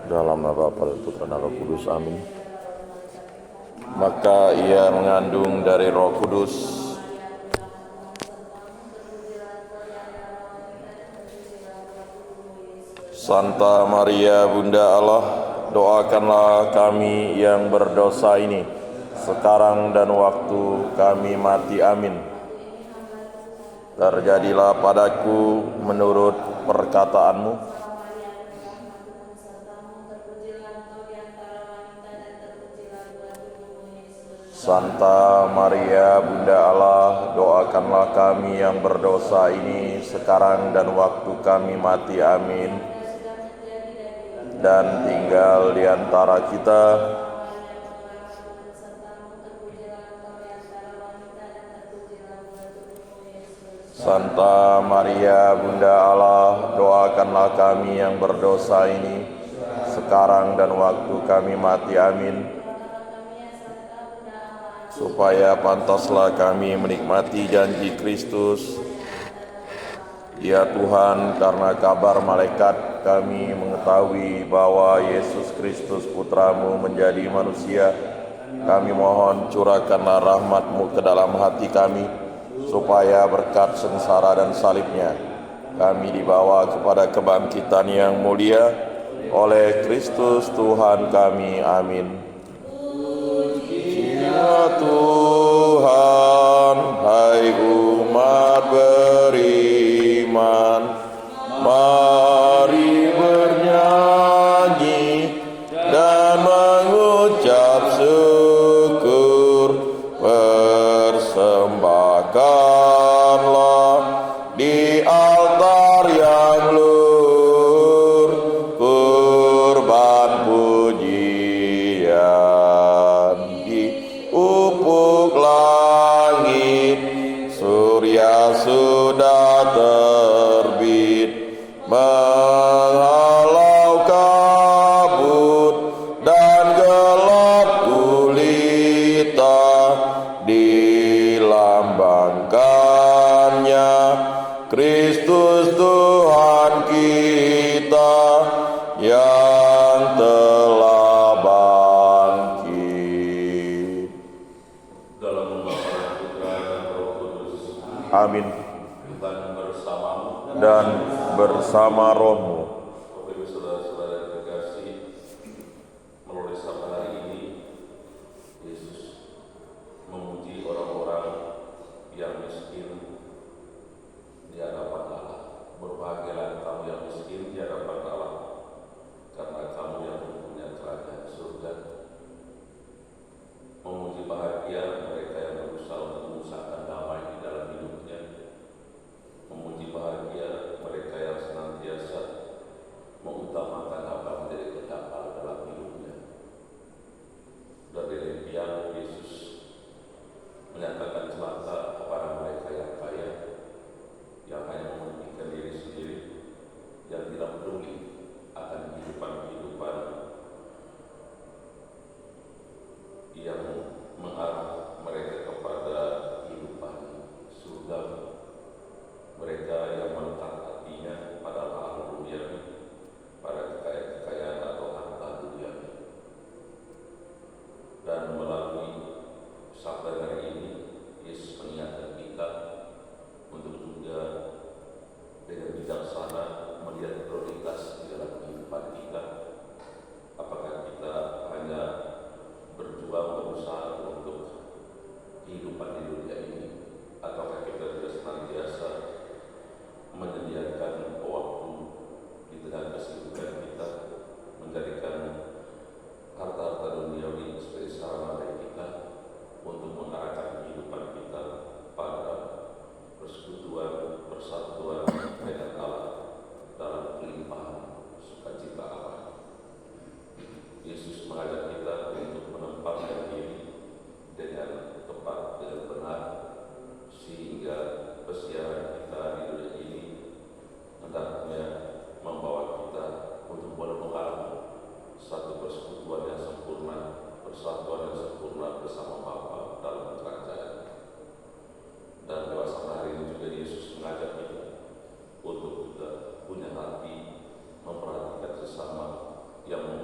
Dalam nama Bapa dan Putra dan Roh Kudus, amin. Maka ia mengandung dari Roh Kudus. Santa Maria Bunda Allah, doakanlah kami yang berdosa ini, sekarang dan waktu kami mati, amin. Terjadilah padaku menurut perkataanmu. Santa Maria Bunda Allah, doakanlah kami yang berdosa ini, sekarang dan waktu kami mati, amin. Dan tinggal di antara kita Santa Maria Bunda Allah, doakanlah kami yang berdosa ini, sekarang dan waktu kami mati, amin. Supaya pantaslah kami menikmati janji Kristus. Ya Tuhan, karena kabar malaikat kami mengetahui bahwa Yesus Kristus Putramu menjadi manusia. Kami mohon curahkanlah rahmat-Mu ke dalam hati kami, supaya berkat sengsara dan salibnya kami dibawa kepada kebangkitan yang mulia oleh Kristus Tuhan kami, amin. Ya Tuhan, hai umat beriman, mari bernyanyi dan mengucap syukur. Persembahkanlah di altar yang luhur kurban pujian. Di ufuk langit surya sudah terbit, menghalau kabut dan gelap gulita. Dilambangkannya Kristus Tuhan kita yang telah bangkit. Dalam nama Bapa, Putra dan Roh Kudus. Amin. Tuhan bersamamu Dan bersama rohmu. Bapak Ibu Saudara-saudara yang terkasih, melalui sabda hari ini Yesus memuji orang-orang yang miskin di hadapan Allah. Berbahagialah kamu yang miskin di hadapan Allah, karena kamu yang mempunyai kerajaan surga. Memuji bahagia mereka yang berusaha untuk mengusahakan damai di dalam hidupnya. Memuji bahagia mereka yang senantiasa mengutamakan apa menjadi kehendak Allah dalam hidupnya. Dari demikian Yesus menyatakan celaka kepada mereka yang kaya, yang hanya mementingkan diri sendiri, yang tidak peduli akan kehidupan-kehidupan yang mengarah mereka kepada kehidupan surga. Mereka yang melekat hatinya pada hal duniawi, pada kekayaan atau harta duniawi. Dan melalui sabda hari ini, Yesus mengingatkan kita untuk juga dengan bijaksana melihat prioritas di dalam kehidupan kita. Apakah kita hanya berjuang berusaha untuk kehidupan di dunia ini, ataukah kita juga senantiasa menyediakan waktu di tengah kesibukan kita, menjadikan harta-harta duniawi sebagai sarana bagi kita untuk mengarahkan kehidupan kita pada persekutuan, persatuan dengan Allah dalam kelimpahan sukacita Allah. Yesus mengajak kita untuk menempatkan diri dengan tepat, dengan benar, sehingga persiapan kita di dunia ini hendaknya membawa kita untuk mengalami satu persekutuan yang sempurna, persatuan yang sempurna bersama Bapa dalam kerajaan. Dan lewat hari ini juga Yesus mengajak kita untuk kita punya hati memperhatikan sesama yang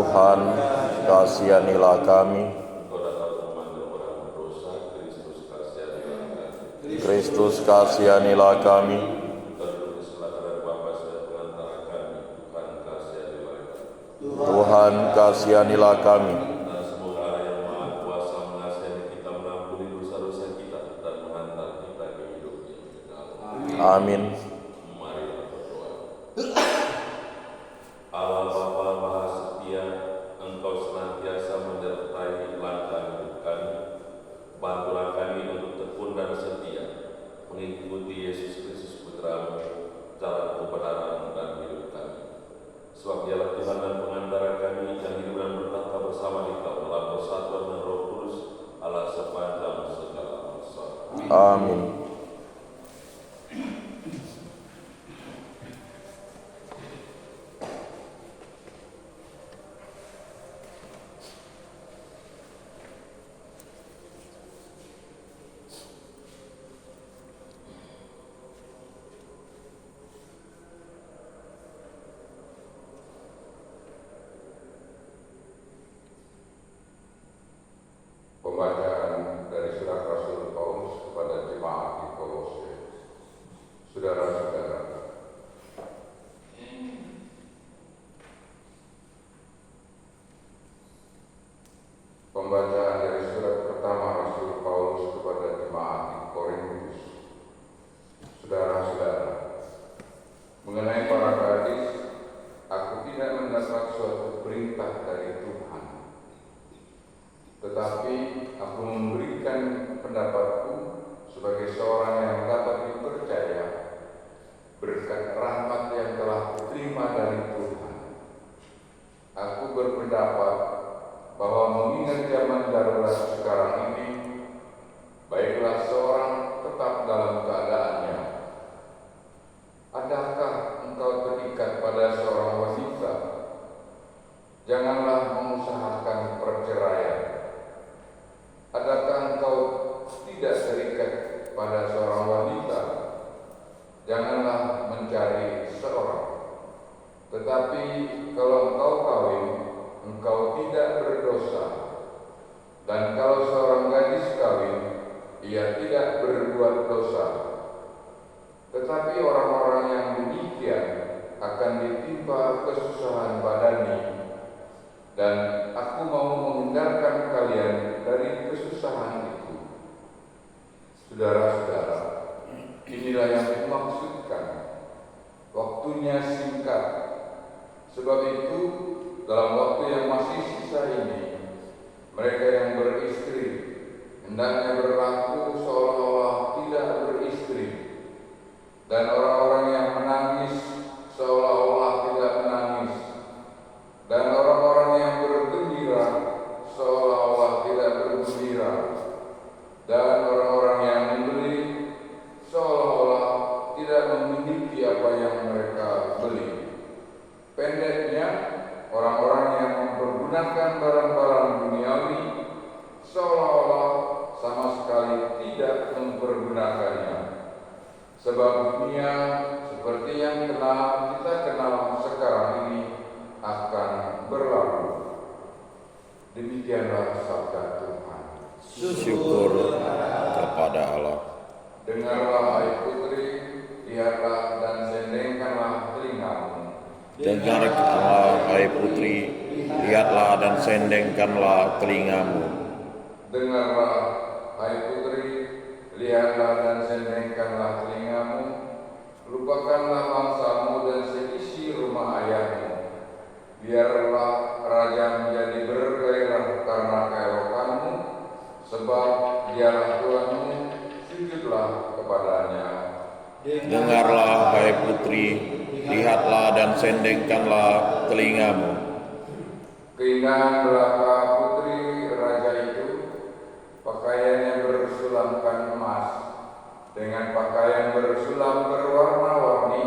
Tuhan, kasihanilah kami. Engkau datang memanggil orang berdosa, Kristus kasihanilah kami. Kristus, kasihanilah kami. Engkau duduk di sebelah kanan Bapa sedang pengantara kami, Tuhan kasihanilah kami. Tuhan, kasihanilah kami. Dan semoga Allah yang Maha Kuasa mengasihani kita, mengampuni dosa-dosa kita, dan menghantar kita ke hidup yang kekal. Amin. Marilah berdoa. Allah Bapa Maha Setia, Engkau senantiasa menyertai langkah hidup kami. Bantulah kami untuk tekun dan setia mengikuti Yesus Kristus Putra-Mu, jalan kebenaran dan hidup kami. Sebab Dialah Tuhan dan pengantara kami yang hidup dan bertahta bersama Dikau dalam persatuan dengan Roh Kudus, Allah sepanjang segala masa. Amin. Pembacaan dari surat Rasul Paulus kepada jemaat di Kolose. Saudara-saudara, pembacaan dari surat pertama Rasul Paulus kepada jemaat di Korintus. Saudara-saudara, mengenai para gadis, aku tidak mendapat suatu perintah dari Tuhan, tetapi aku memberikan pendapatku sebagai seorang yang dapat dipercaya berkat rahmat yang telah kuterima dari Tuhan. Aku berpendapat bahwa mengingat zaman darurat sekarang ini, baiklah seorang tetap dalam keadaannya. Adakah engkau terikat pada seorang wanita? Janganlah mengusahakan perceraian. Adakah engkau tidak terikat pada seorang wanita? Janganlah mencari seorang. Tetapi kalau engkau kawin, engkau tidak berdosa. Dan kalau seorang gadis kawin, ia tidak berbuat dosa. Tetapi orang-orang yang demikian akan ditimpa kesusahan badani, dan aku mau menghindarkan kalian dari kesusahan itu. Saudara-saudara, inilah yang dimaksudkan. Waktunya singkat. Sebab itu, dalam waktu yang masih sisa ini, mereka yang beristri hendaknya berlaku seolah-olah tidak beristri, dan orang-orang yang menangis seolah-olah tidak menangis, dan orang-orang yang bergembira seolah-olah tidak bergembira, dan orang-orang yang membeli seolah-olah tidak memiliki apa yang mereka beli. Pendeknya, orang-orang yang mempergunakan barang-barang duniawi seolah-olah sama sekali tidak mempergunakannya. Sebab dunia seperti yang kita kenal sekarang ini akan berlalu. Demikianlah sabda Tuhan. Syukur kepada Allah. Dengarlah hai putri, lihatlah dan sendengkanlah telingamu. Dengarlah hai putri, lihatlah dan sendengkanlah telingamu. Dengarlah hai putri, lihatlah dan sendengkanlah telingamu. Lupakanlah bangsamu dan seisi rumah ayahmu. Biarlah raja menjadi bergairah karena keelokanmu, sebab Dialah Tuhanmu, sujudlah kepadanya. Dengarlah hai putri, lihatlah dan sendengkanlah telingamu. Keindahan belaka putri raja itu, pakaiannya bersulamkan emas, dengan pakaian bersulam berwarna-warni,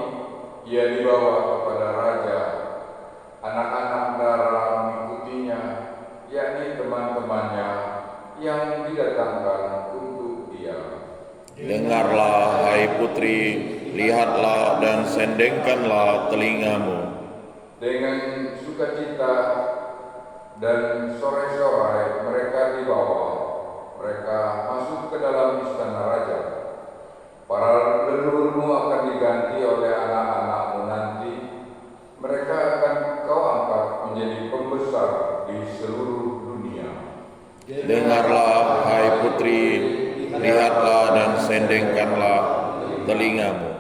ia dibawa kepada raja. Anak-anak darah mengikutinya, yakni teman-temannya yang didatangkan untuk dia. Dengarlah hai putri, lihatlah dan sendengkanlah telingamu. Dengan sukacita Dan sore-sore mereka dibawa, mereka masuk ke dalam istana raja. Para leluhurmu akan diganti oleh anak-anakmu nanti. Mereka akan kau angkat menjadi pembesar di seluruh dunia. Dengarlah, hai putri, lihatlah dan sendengkanlah telingamu.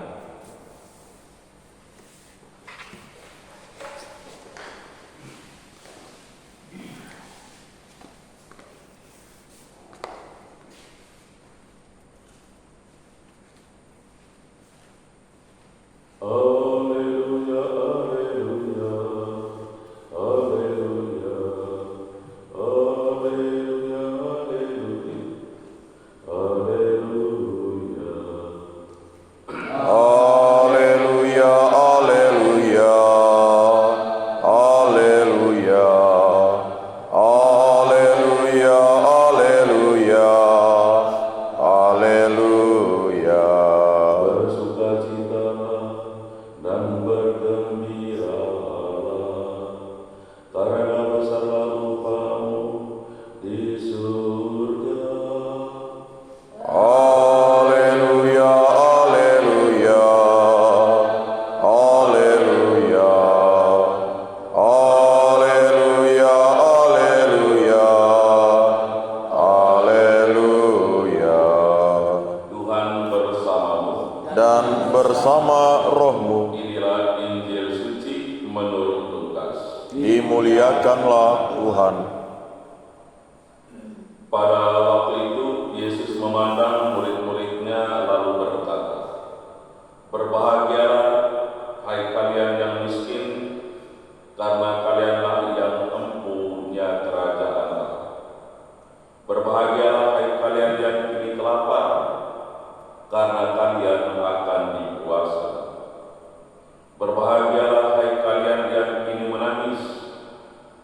Dan bersama rohmu. Inilah Injil suci menurut Lukas. Dimuliakanlah Tuhan. Pada waktu itu Yesus memandang murid-muridnya lalu berkata, "Berbahagialah hai kalian yang miskin, karena kalianlah yang empunya kerajaan Allah. Berbahagialah hai kalian yang kini kelaparan, karena kalian akan dipuaskan. Berbahagialah hai kalian yang kini menangis,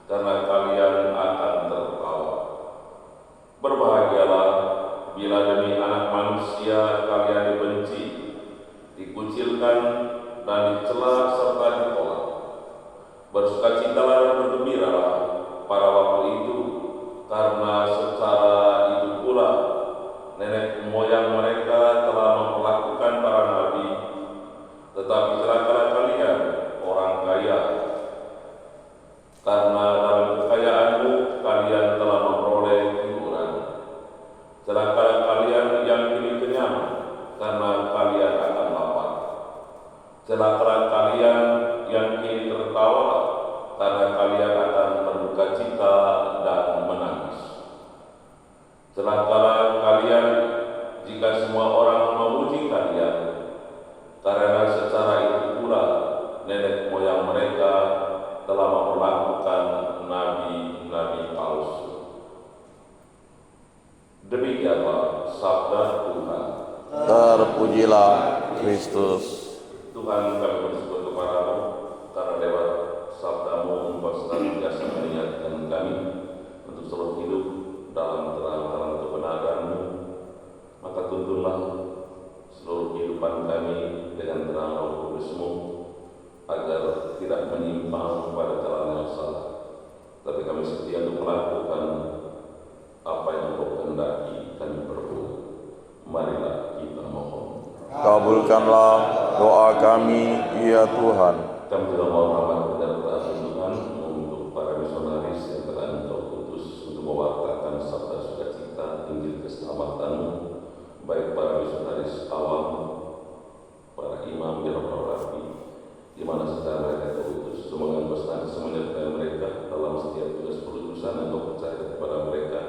karena kalian akan tertawa. Berbahagialah bila demi Anak Manusia kalian dibenci, dikucilkan, dan dicela serta ditolak. Bersukacitalah dan bergembiralah pada waktu itu, karena secara itu pula nenek moyang mereka telah memperlakukan para nabi. Tetapi celakalah kalian, orang kaya, karena dalam kekayaanmu kalian telah memperoleh hiburan. Celakalah kalian yang kini kenyang, karena kalian akan lapar. Celakalah kalian yang kini tertawa, karena kalian akan berduka cita dan menangis. Celakalah kalian jika semua orang memuji kalian, karena secara itu pula nenek moyang mereka telah memperlakukan nabi-nabi palsu." Demikianlah sabda Tuhan. Terpujilah Kristus. Tuhan, kami bersyukur kepadamu karena lewat sabdamu engkau senantiasa mengingatkan kami untuk selalu hidup dalam terang-terang kebenaran-Mu. Maka tuntunlah seluruh kehidupan kami dengan terang Roh Kudus-Mu, agar tidak menyimpang pada jalan yang salah, tapi kami setia untuk melakukan apa yang Engkau kehendaki kami perbuat. Marilah kita mohon. Kabulkanlah doa kami, ya Tuhan. Kami juga mohon rahmat penyertaan Tuhan untuk para misionaris yang telah Engkau utus untuk mewartakan sabda sukacita Injil keselamatan-Mu, baik para misionaris awam, para imam yang rapi, di mana secara mereka terutus. Semoga Engkau senantiasa menyertai mereka dalam setiap tugas perutusan yang Engkau percaya kepada mereka,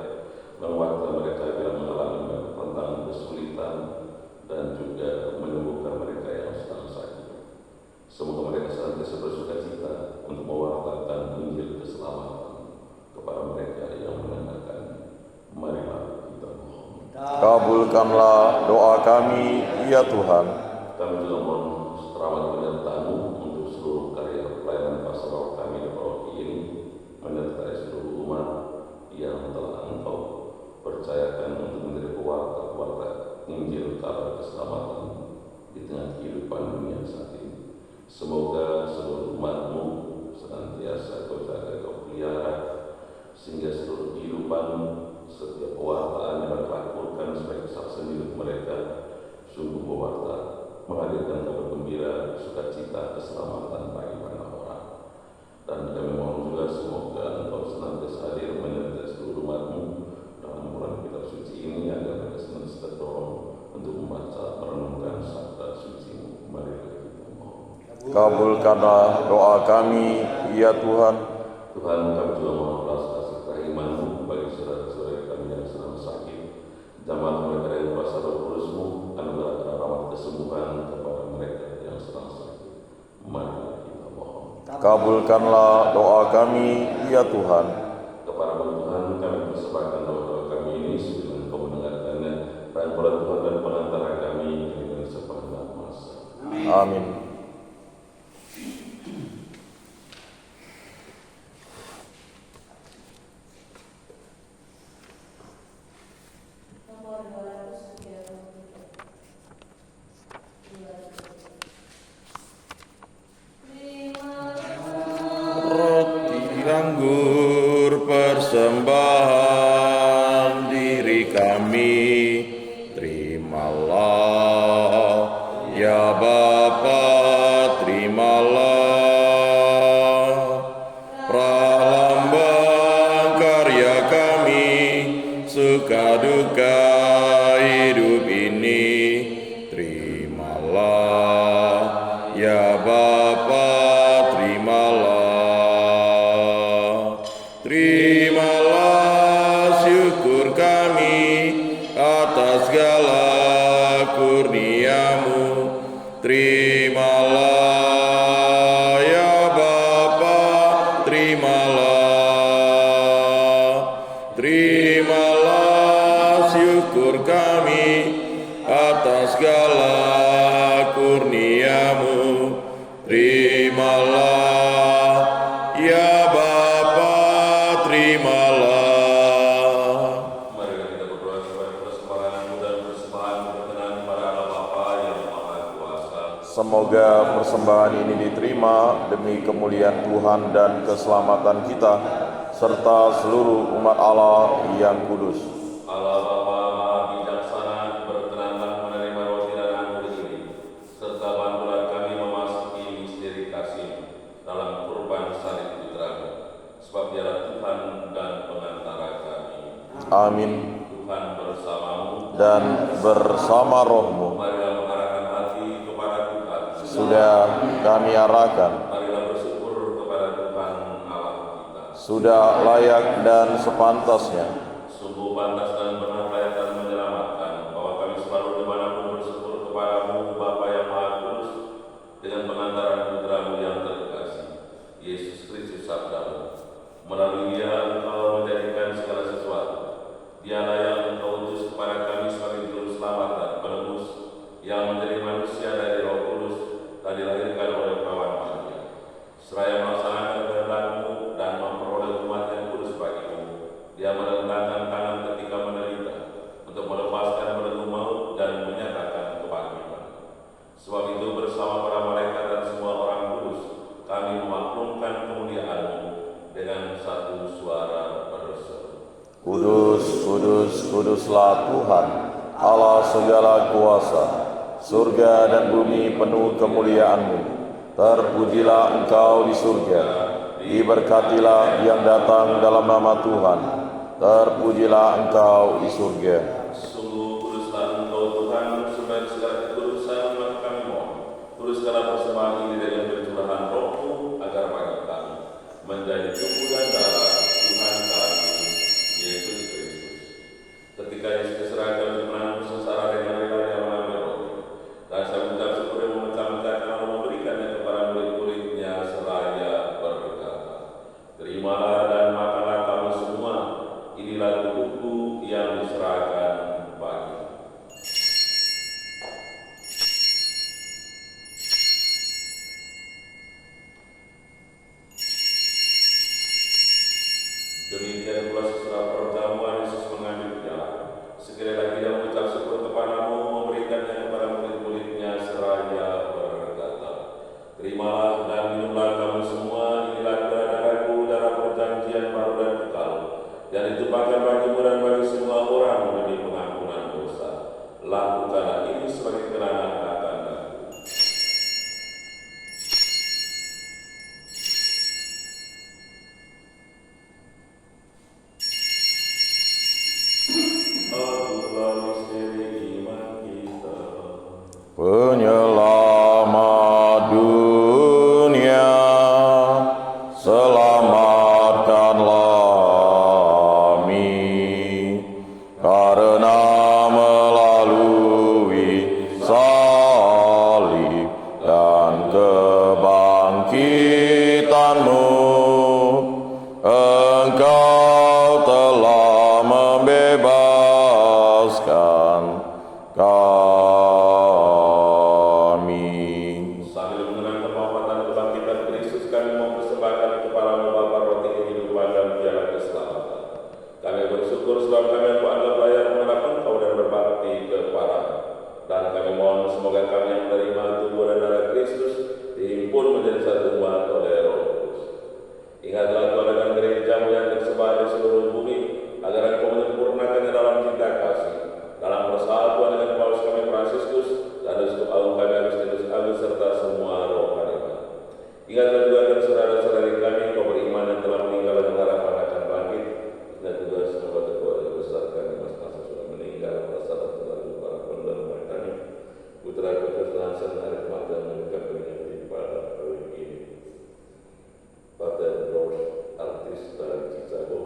menguatkan mereka bila mengalami tantangan kesulitan, dan juga menyembuhkan mereka yang sedang sakit. Semoga mereka senantiasa bersukacita untuk mewartakan Injil keselamatan kepada mereka yang mendengarkan. Marilah kita mohon. Kabulkanlah doa kami, ya Tuhan. Kami juga mohon rahmat penyertaan-Mu untuk seluruh karya pelayanan pastoral kami di paroki ini, menyertai seluruh umat yang telah Engkau percayakan untuk menjadi pewarta-pewarta Injil kabar keselamatan di tengah kehidupan dunia saat ini. Semoga seluruh umat-Mu senantiasa Kau jaga, Kau pelihara, sehingga seluruh kehidupan setiap pewartaan yang mereka lakukan sebagai saksi hidup mereka sungguh mewarta, menghadirkan kabar gembira, sukacita, keselamatan bagi banyak orang. Dan kami mohon juga semoga Engkau senantiasa hadir menyertai seluruh umat-Mu dalam bulan kitab suci ini, agar mereka senantiasa terdorong untuk membaca, merenungkan sabda suci-Mu. Mari kita mohon. Kabulkanlah doa kami, ya Tuhan. Tuhan, kami juga mohon belas kasih kerahiman-Mu bagi saudara-saudara kami yang sedang sakit. Jamah mereka dari kuasa Roh Kudus-Mu, anugerahkan rahmat kesembuhan kepada mereka yang sedang sakit. Mari kita mohon. Kabulkanlah doa kami, ya Tuhan. Kepada Tuhan kami persembahkan doa-doa kami ini sebelum Engkau mendengarkannya. Rangkulah Tuhan dan pengantara kami dengan sepanjang masa. Amin. Roti anggur persembahan diri kami, terimalah ya Bapa, terimalah pralambang karya kami, suka duka hidup ini, terimalah ya Bapa, terimalah syukur kami atas segala kurnia-Mu. Terimalah ya Bapa, terimalah syukur kami atas segala kurnia-Mu. Terimalah ya Bapa, terimalah. Mari kita berdoa supaya persembahan-Mu dan persembahan berkenan kepada Allah Bapa yang Maha Kuasa. Semoga persembahan ini diterima demi kemuliaan Tuhan dan keselamatan kita, serta seluruh umat Allah yang kudus. Allah Bapa Maha Bijaksana, berkenanlah menerima roti dan anggur ini, serta bantulah kami memasuki misteri kasih dalam kurban salib Putra-Mu, sebab Dialah Tuhan dan pengantara kami. Amin. Tuhan bersamamu Dan bersama rohmu. marilah mengarahkan hati kepada Tuhan. Sudah kami arahkan, Marilah bersyukur kepada Tuhan Allah kita. sudah layak dan sepantasnya. Sungguh pantas dan benar layak dan menyelamatkan bahwa kami selalu dimanapun bersyukur kepadamu Bapa yang Maha Kudus, dengan pengantaran Putra-Mu yang terkasih, Yesus Kristus Sabda-Mu. Melalui Dia Engkau menjadikan segala sesuatu. Dialah yang Engkau utus kepada kami sebagai juru selamat dan penebus, yang menjadi manusia dari Roh Kudus dan dilahirkan oleh perawan Maria. Seraya melaksanakan kehendak-Mu dan memperoleh umat yang kudus bagimu, Dia merentangkan tangan ketika menderita untuk melepaskan belenggu maut dan menyatakan kebangkitan. Sebab itu bersama para malaikat dan semua orang kudus, kami memaklumkan kemuliaan-Mu dengan satu suara berseru. Kudus, kudus, kuduslah Tuhan, Allah segala kuasa. Surga dan bumi penuh kemuliaan-Mu. Terpujilah Engkau di surga, diberkatilah yang datang dalam nama Tuhan. Terpujilah Engkau di surga. Sungguh kuduslah Engkau Tuhan, supaya segala kekudusan maka kami mohon. Kuduskanlah persembahan ini dengan pencurahan Roh-Mu, agar bagi kami menjadi tubuh dan darah Tuhan kami, Yesus Kristus. Ketika Yesus diserahkan untuk menanggung sengsara dengan rela Dia mengambil roti, dan saya mengucap syukur dan memecah-mecahkan lalu memberikannya kepada murid-murid-Nya seraya berkata, terimalah dan makanlah kamu semua, inilah tubuhku yang diserahkan bagi. Penyelamat dunia, selamatkanlah kami, karena melalui salib dan kebangkitan-Mu, Engkau telah membebaskan kami. Sambil mengenang kewafatan kebangkitan Kristus, kami mempersembahkan kepala-Mu Bapa roti kehidupan dan piala keselamatan. Kami bersyukur sebab kami anggap layak mengenal Engkau dan berbakti kepada-Mu. Dan kami mohon semoga kami yang menerima tubuh dan darah Kristus dihimpun menjadi satu umat oleh Roh Kudus. Ingatlah Tuhan dengan gereja-Mu yang tersebar di seluruh bumi, agar Engkau menyempurnakannya dalam cinta kasih, dalam persatuan dengan Paus kami Fransiskus dan Uskup Agung kami Agustinus Agung serta semua rohaniwan. Ingatlah juga akan saudara-saudari kami yang beriman yang telah meninggal dan harapan akan bangkit, dan juga semoga keluarga besar kami masa sudah meninggal, masalah terlalu para pendahulu kami, putra Tuhan Arif Mata mengucap peringatan pada hari ini. Pater George, artis dari Chicago,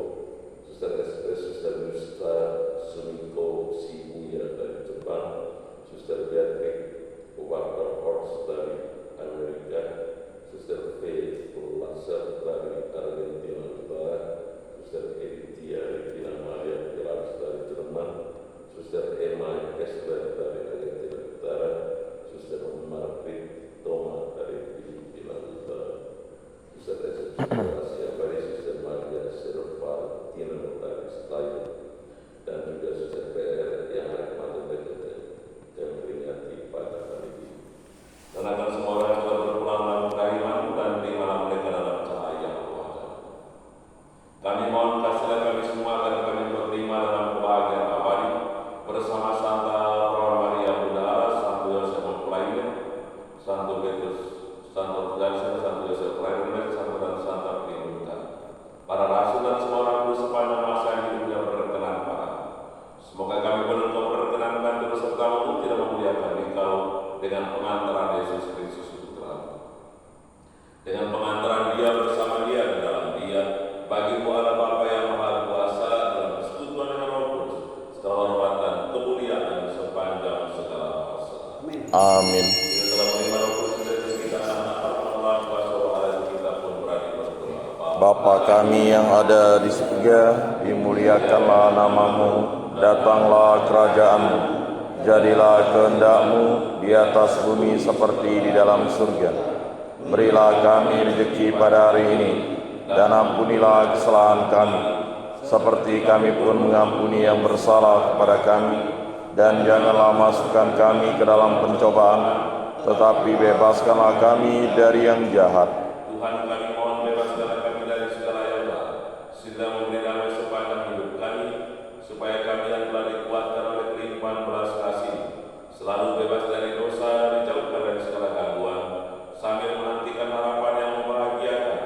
Suster Espres, Suster Nusta Sumiko Shibuya dari Jepang, Suster Beatrix Walker Horst dari Amerika, Suster Faith Lasser dari Argentina Utara, Suster Editia Regina Maria Pilar dari Jerman, Suster Emma Kessler dari Argentina Utara, Suster Margaret Toma dari Filipina Utara, Suster Asia dari Suster Maria Servatina dari Thailand, dan juga Suster PR yang hari kemarin dan peringati pada hari ini. Dan akan semua orang yang telah berpulang dalam kehadiran-Mu dan terimalah mereka dalam cahaya wajah. Kami mohon kasihlah kami semua agar kami berterima dalam kebahagiaan abadi bersama Santa Perawan Maria Bunda Allah, Santo Yosef Mempelainya, Santo Petrus, Santo Jackson, Santo Yosef Freidenberg, Santo dan Santa Pelindung kami, para rasul dan semua orang kudus sepanjang masa yang hidupnya berkenan pada-Mu. Semoga kami benar-benar berkenankan terus serta-Mu tidak memuliakan Engkau dengan pengantaran Yesus Kristus Putra-Mu. Dengan pengantaran Dia bersama Dia dan dalam Dia, bagi-Mu Allah Bapa yang Maha Kuasa dalam persekutuan dengan Roh Kudus, segala hormat dan kemuliaan sepanjang segala masa. Amin. Kita telah menerima Roh Kudus dari kita anak Allah kuasa Allah, kita pun berani berdoa. Bapa kami yang ada di surga, dimuliakanlah nama-Mu, datanglah kerajaan-Mu, jadilah kehendak-Mu di atas bumi seperti di dalam surga. Berilah kami rezeki pada hari ini, dan ampunilah kesalahan kami, seperti kami pun mengampuni yang bersalah kepada kami. Dan janganlah masukkan kami ke dalam pencobaan, tetapi bebaskanlah kami dari yang jahat. Tuhan, kami mohon bebaskanlah kami dari segala yang jahat, sehingga memberi damai sepanjang hidup kami, supaya kami yang telah dikuatkan oleh kelimpahan belas kasih, selalu bebas dari dosa, dijauhkan dari segala gangguan, sambil menantikan harapan yang membahagiakan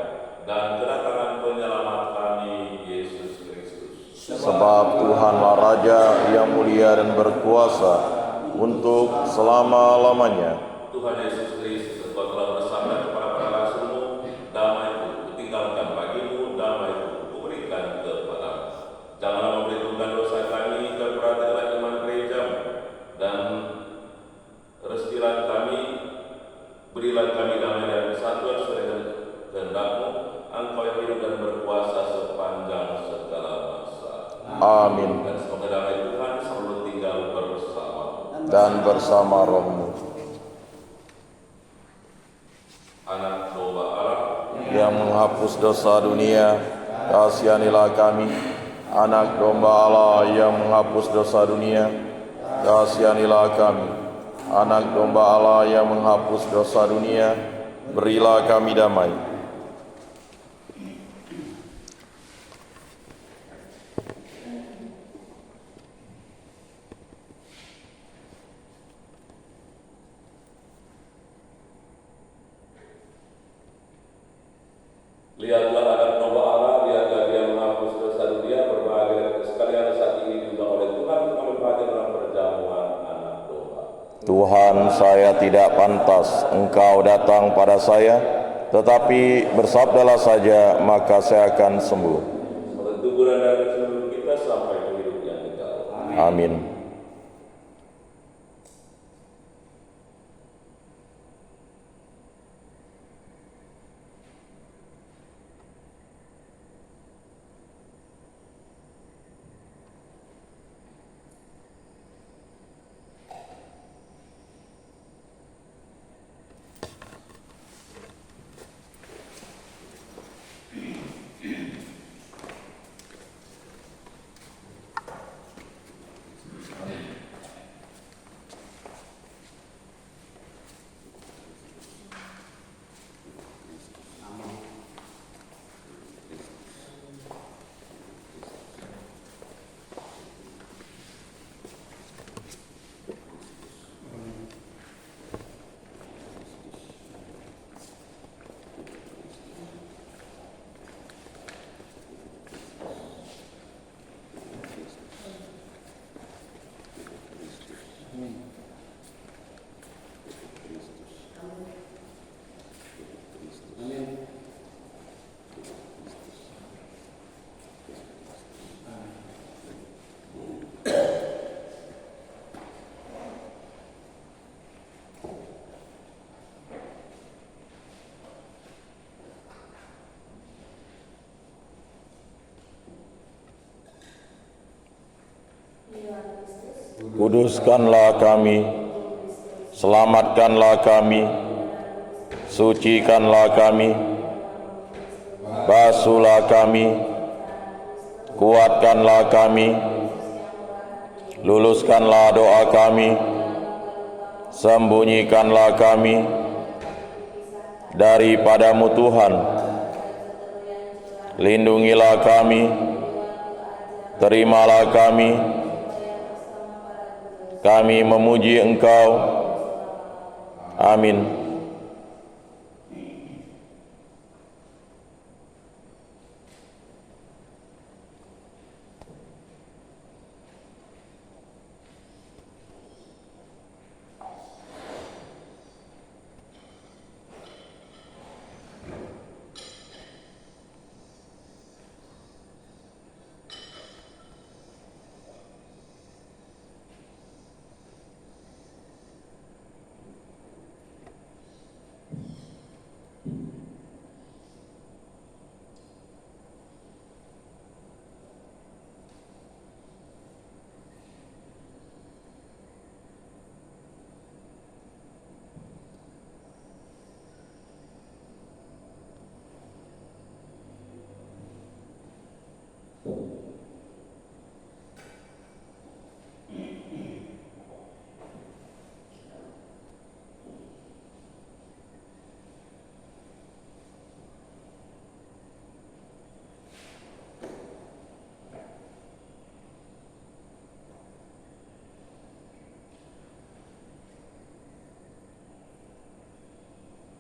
dan kedatangan penyelamat kami, Yesus Kristus. Sebab Tuhanlah Raja yang mulia dan berkuasa untuk selama-lamanya. Tuhan Yesus Kristus, Engkau telah bersabda kepada para rasul-Mu, damai-Ku kutinggalkan bagimu, damai-Ku kuberikan kepadamu. Janganlah memperhitungkan dosa kami, perhatikanlah iman gereja-Mu, dan restilah kami, berilah kami damai dan kesatuan sesuai dengan kehendak-Mu, Engkau yang hidup dan berkuasa sepanjang segala masa. Amin. Dan semoga damai Tuhan selalu tinggal bersama Dan bersama roh-Mu. Anak domba Allah Yang menghapus dosa dunia, kasihanilah kami. Anak domba Allah yang menghapus dosa dunia, kasihanilah kami. Anak domba Allah yang menghapus dosa dunia, berilah kami damai. Lihatlah anak domba Allah, lihatlah Dia menghapus dosa dunia, berbahagia sekalian saat ini juga oleh Tuhan untuk berbahagia dalam perjamuan anak domba. Tuhan, saya tidak pantas Engkau datang pada saya, tetapi bersabdalah saja, maka saya akan sembuh. Semoga teguran dari seluruh kita sampai ke hidup yang kekal. Amin. Kuduskanlah kami, selamatkanlah kami, sucikanlah kami, basuhlah kami, kuatkanlah kami, luluskanlah doa kami, sembunyikanlah kami daripadamu Tuhan, lindungilah kami, terimalah kami memuji Engkau. Amin.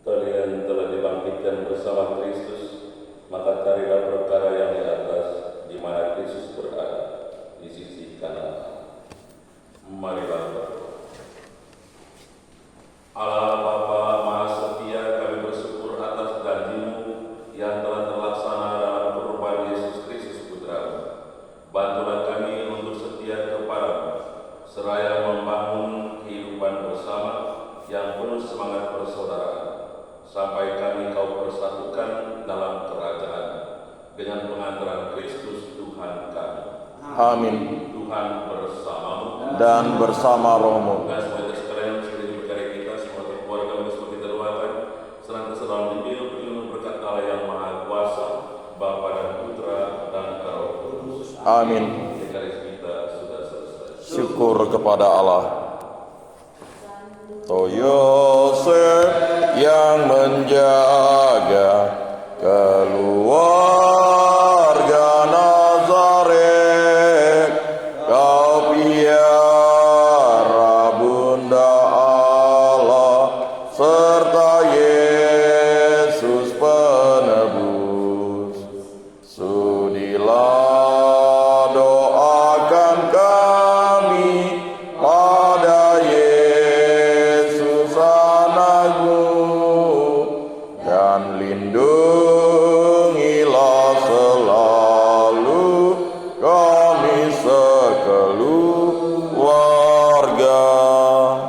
Kalian telah dibangkitkan bersama Kristus, maka carilah perkara yang di atas, di mana Kristus berada, di sisi kanan. Marilah berdoa. Allah Bapa Maha Setia, kami bersyukur atas janji-Mu yang telah terlaksana dalam perubahan Yesus Kristus Putra-Mu. Bantulah kami untuk setia kepada-Mu, seraya membangun kehidupan bersama yang penuh semangat persaudaraan, sampai kami Kau persatukan dalam kerajaan dengan pengantaran Kristus Tuhan kami. Amin. Tuhan bersamamu Dan bersama rohmu. dan semuanya sekalian seperti berkarya kita, semoga keluarga kami seperti kita doakan, senantiasa dalam bimbingan petunjuk berkat Allah yang Maha Kuasa, Bapa dan Putra dan Roh Kudus. Amin. Dekaris kita sudah selesai. Syukur kepada Allah. Oh Yosef yang menjaga keluarga Nazaret, Kau piara